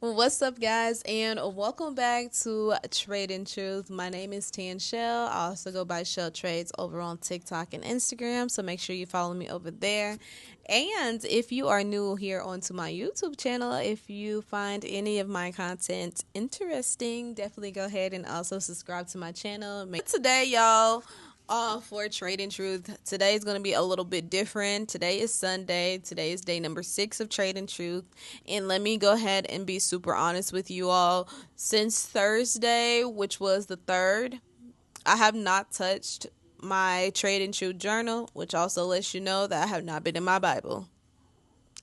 What's up, guys, and welcome back to Trade and Truth. My name is Tan Shell. I also go by Shell Trades over on TikTok and Instagram, so make sure you follow me over there. And if you are new here onto my YouTube channel, if you find any of my content interesting, definitely go ahead and also subscribe to my channel. Today, y'all, for Trade and Truth. Today is going to be a little bit different. Today is Sunday. Today is day number 6 of Trade and Truth. And let me go ahead and be super honest with you all. Since Thursday, which was the 3rd, I have not touched my Trade and Truth journal, which also lets you know that I have not been in my Bible.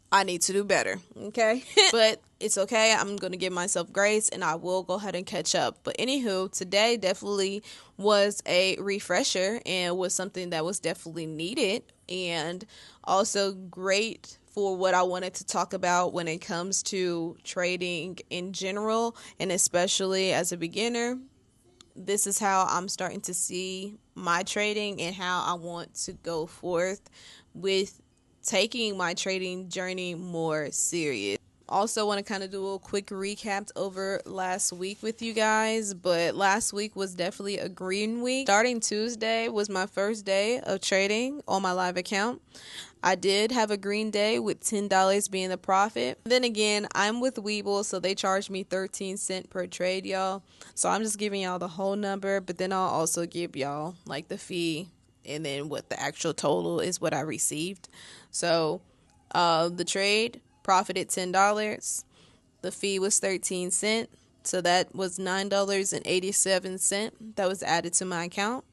I need to do better, okay? But it's okay. I'm going to give myself grace and I will go ahead and catch up. But anywho, today definitely was a refresher and was something that was definitely needed and also great for what I wanted to talk about when it comes to trading in general, and especially as a beginner. This is how I'm starting to see my trading and how I want to go forth with taking my trading journey more serious. Also want to kind of do a quick recap over last week with you guys, but last week was definitely a green week. Starting Tuesday was my first day of trading on my live account. I did have a green day with $10 being the profit. Then again, I'm with Webull, so they charge me 13 cents per trade, y'all. So I'm just giving y'all the whole number, but then I'll also give y'all like the fee and then what the actual total is what I received. So the trade profited $10. The fee was 13 cents. So that was $9.87 that was added to my account.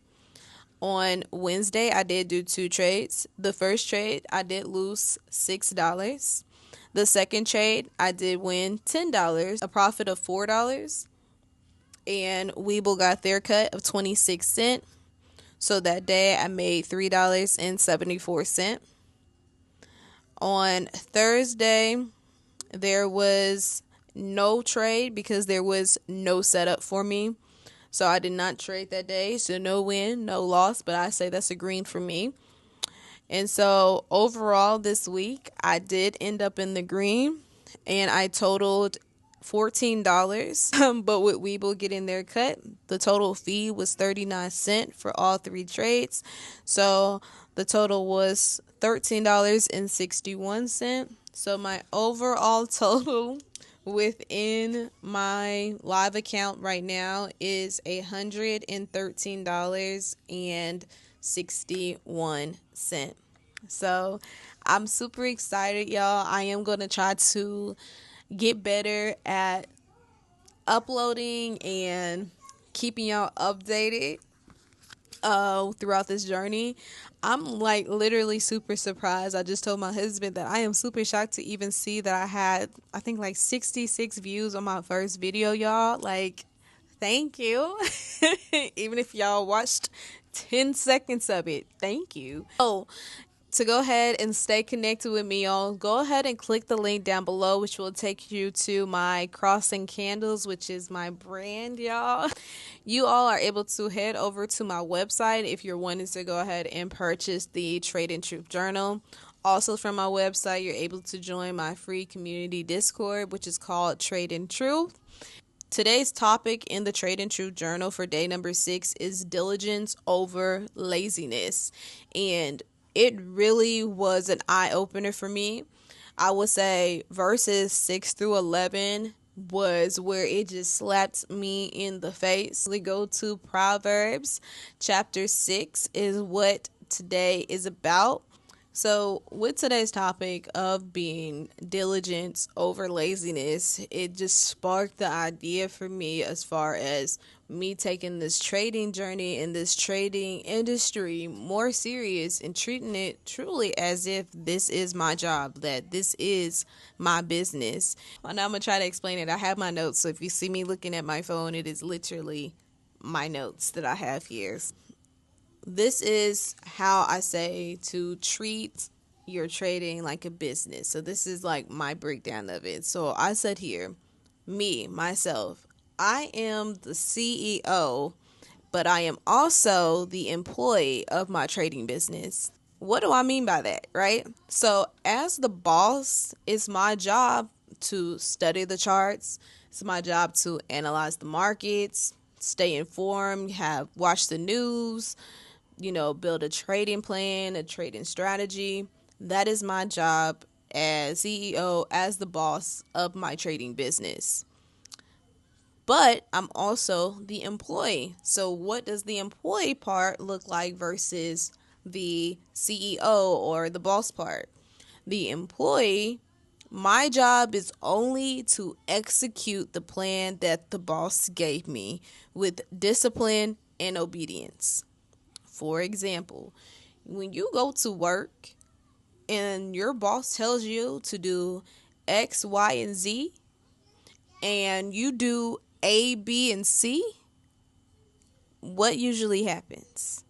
On Wednesday, I did do 2 trades. The first trade, I did lose $6. The second trade, I did win $10, a profit of $4. And Webull got their cut of 26 cents. So that day, I made $3.74. On Thursday, there was no trade because there was no setup for me. So I did not trade that day. So no win, no loss, but I say that's a green for me. And so overall this week, I did end up in the green and I totaled $14. But with Webull getting their cut, the total fee was 39 cents for all 3 trades. So the total was $13.61. So my overall total within my live account right now is $113.61. So I'm super excited, y'all. I am going to try to get better at uploading and keeping y'all updated throughout this journey. I'm like literally super surprised. I just told my husband that I am super shocked to even see that I had, I think, like 66 views on my first video, y'all. Like, thank you. Even if y'all watched 10 seconds of it, thank you. Oh, to go ahead and stay connected with me, y'all, go ahead and click the link down below, which will take you to my Crossing Candles, which is my brand, y'all. You all are able to head over to my website if you're wanting to go ahead and purchase the Trade and Truth Journal. Also from my website, you're able to join my free community Discord, which is called Trade and Truth. Today's topic in the Trade and Truth Journal for day number 6 is diligence over laziness. And it really was an eye-opener for me. I would say verses 6 through 11 was where it just slapped me in the face. We go to Proverbs chapter 6 is what today is about. So with today's topic of being diligent over laziness, it just sparked the idea for me as far as me taking this trading journey and this trading industry more serious and treating it truly as if this is my job, that this is my business. And I'm going to try to explain it. I have my notes, so if you see me looking at my phone, it is literally my notes that I have here. This is how I say to treat your trading like a business. So this is like my breakdown of it. So I said here, myself, I am the CEO, but I am also the employee of my trading business. What do I mean by that, right? So as the boss, it's my job to study the charts. It's my job to analyze the markets, stay informed, watch the news, build a trading plan, a trading strategy. That is my job as CEO, as the boss of my trading business. But I'm also the employee. So what does the employee part look like versus the CEO or the boss part? The employee, my job is only to execute the plan that the boss gave me with discipline and obedience. For example, when you go to work and your boss tells you to do X, Y, and Z, and you do A, B, and C, what usually happens?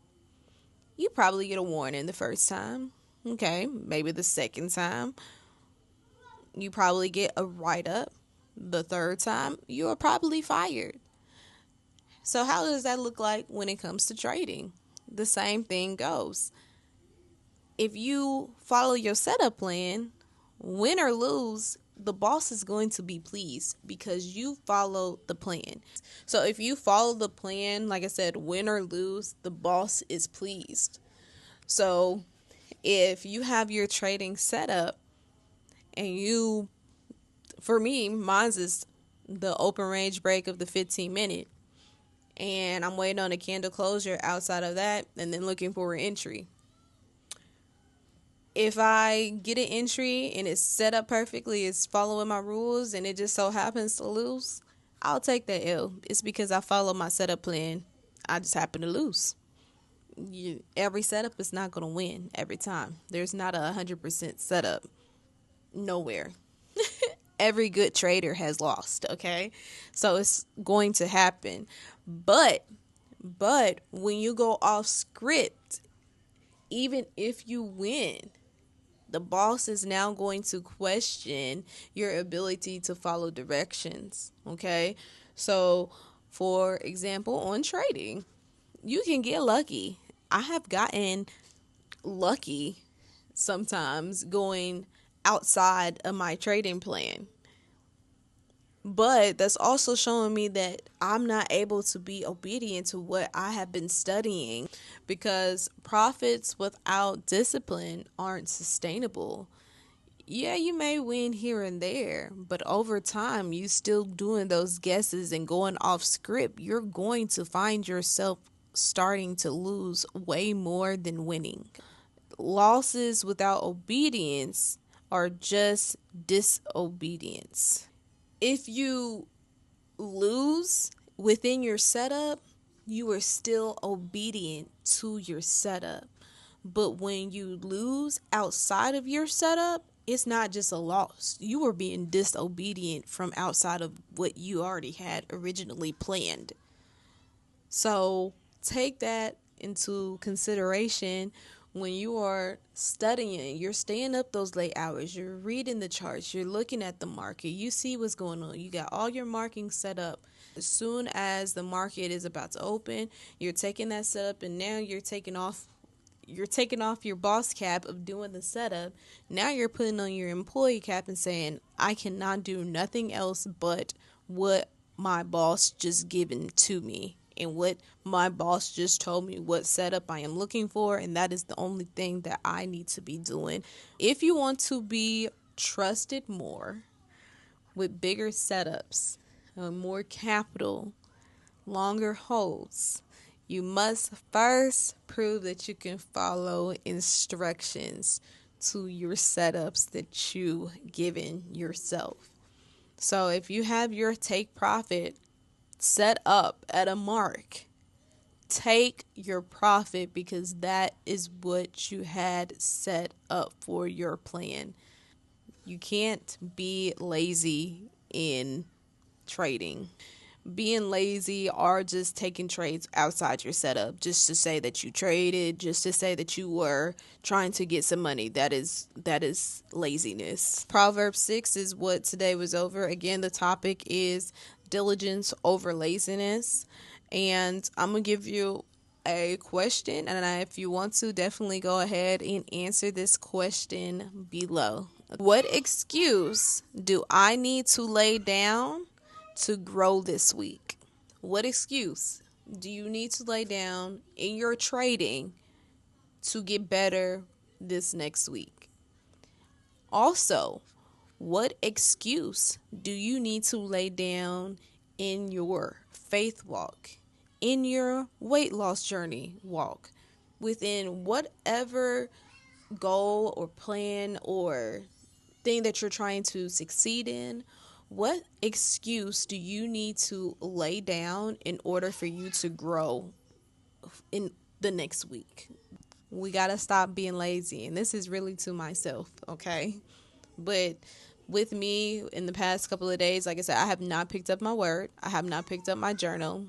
You probably get a warning the first time. Okay, maybe the second time. You probably get a write-up. The third time, you are probably fired. So how does that look like when it comes to trading? The same thing goes. If you follow your setup plan, win or lose, the boss is going to be pleased because you follow the plan. So if you follow the plan, like I said, win or lose, the boss is pleased. So if you have your trading setup and for me, mine's is the open range break of the 15-minute. And I'm waiting on a candle closure outside of that and then looking for an entry. If I get an entry and it's set up perfectly, it's following my rules, and it just so happens to lose, I'll take that L. It's because I follow my setup plan. I just happen to lose. Every setup is not going to win every time. There's not 100% setup nowhere. Every good trader has lost, okay? So it's going to happen. But when you go off script, even if you win, the boss is now going to question your ability to follow directions, okay? So, for example, on trading, you can get lucky. I have gotten lucky sometimes going outside of my trading plan. But that's also showing me that I'm not able to be obedient to what I have been studying, because profits without discipline aren't sustainable. Yeah, you may win here and there, but over time, you still doing those guesses and going off script, you're going to find yourself starting to lose way more than winning. Losses without obedience are just disobedience. If you lose within your setup, you are still obedient to your setup. But when you lose outside of your setup, it's not just a loss. You are being disobedient from outside of what you already had originally planned. So take that into consideration when you are studying. You're staying up those late hours, you're reading the charts, you're looking at the market, you see what's going on, you got all your markings set up. As soon as the market is about to open, you're taking that setup, and now you're taking off your boss cap of doing the setup. Now you're putting on your employee cap and saying, I cannot do nothing else but what my boss just given to me, and what my boss just told me what setup I am looking for, and that is the only thing that I need to be doing. If you want to be trusted more with bigger setups, more capital, longer holds, you must first prove that you can follow instructions to your setups that you given yourself. So if you have your take profit set up at a mark, take your profit, because that is what you had set up for your plan. You can't be lazy in trading. Being lazy or just taking trades outside your setup just to say that you traded, just to say that you were trying to get some money, that is laziness. Proverbs 6 is what today was over. Again, the topic is diligence over laziness, and I'm gonna give you a question, and if you want to, definitely go ahead and answer this question below. What excuse do I need to lay down to grow this week? What excuse do you need to lay down in your trading to get better this next week? Also, what excuse do you need to lay down in your faith walk, in your weight loss journey walk, within whatever goal or plan or thing that you're trying to succeed in? What excuse do you need to lay down in order for you to grow in the next week? We got to stop being lazy. And this is really to myself, okay? But with me in the past couple of days, like I said, I have not picked up my word. I have not picked up my journal.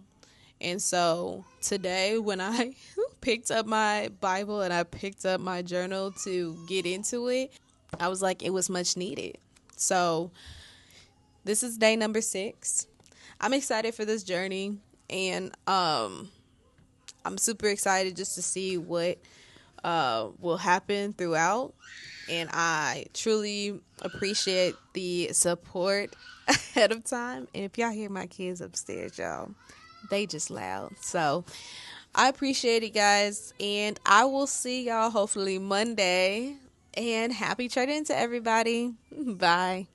And so today, when I picked up my Bible and I picked up my journal to get into it, I was like, it was much needed. So this is day number 6. I'm excited for this journey, and I'm super excited just to see what will happen throughout. And I truly appreciate the support ahead of time. And if y'all hear my kids upstairs, y'all, they just loud. So I appreciate it, guys. And I will see y'all hopefully Monday. And happy trading to everybody. Bye.